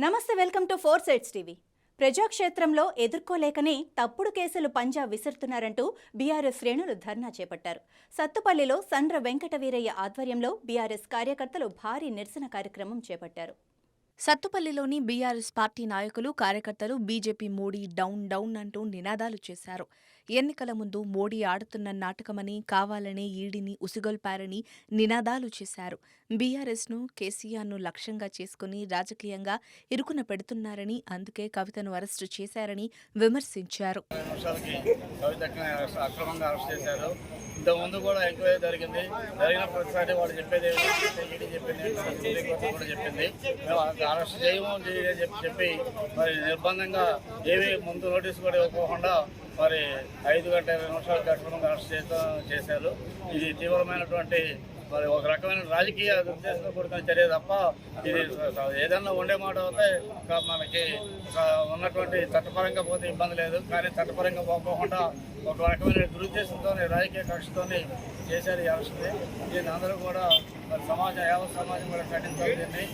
నమస్తే, welcome to 4 sides TV. ప్రజాక్షేత్రంలో ఎదుర్కోలేకనే తప్పుడు కేసులు పంజా విసురుతున్నారంటూ బీఆర్ఎస్ శ్రేణులు ధర్నా చేపట్టారు. సత్తుపల్లిలో సండ్ర వెంకటవీరయ్య ఆధ్వర్యంలో బీఆర్ఎస్ కార్యకర్తలు భారీ నిరసన కార్యక్రమం చేపట్టారు. సత్తుపల్లిలోని బీఆర్ఎస్ పార్టీ నాయకులు, కార్యకర్తలు బీజేపీ మోడీ డౌన్ డౌన్ అంటూ నినాదాలు చేశారు. ఎన్నికల ముందు మోడీ ఆడుతున్న నాటకమని, కావాలనే ఈడీని ఉసిగొల్పారని నినాదాలు చేశారు. బీఆర్ఎస్ను, కేసీఆర్ను లక్ష్యంగా చేసుకుని రాజకీయంగా ఇరుకున పెడుతున్నారని, అందుకే కవితను అరెస్టు చేశారని విమర్శించారు. ఇంతకుముందు కూడా ఎంక్వైరీ జరిగిన ప్రతిసారి వాళ్ళు చెప్పేది ఈడీ చెప్పింది, కూడా చెప్పింది మేము అరెస్ట్ చేయము చెప్పి మరి నిర్బంధంగా ఏమీ ముందు నోటీసు కూడా ఇవ్వకుండా మరి 5 గంటల 20 నిమిషాలు అక్రమంగా అరెస్ట్ చేశారు. ఇది తీవ్రమైనటువంటి మరి ఒక రకమైన రాజకీయ ఉద్దేశంతో కూడుకున్న చర్య తప్ప ఇది ఏదన్నా ఉండే మాట అయితే మనకి ఉన్నటువంటి చట్టపరంగా పోతే ఇబ్బంది లేదు. కానీ చట్టపరంగా పోకుండా ఒక రకమైన దురుద్దేశంతో రాజకీయ కక్షతో చేశారు ఈ అరెస్ట్ని. దీన్ని అందరూ కూడా మరి యావత్ సమాజం కూడా ఖండించాలి.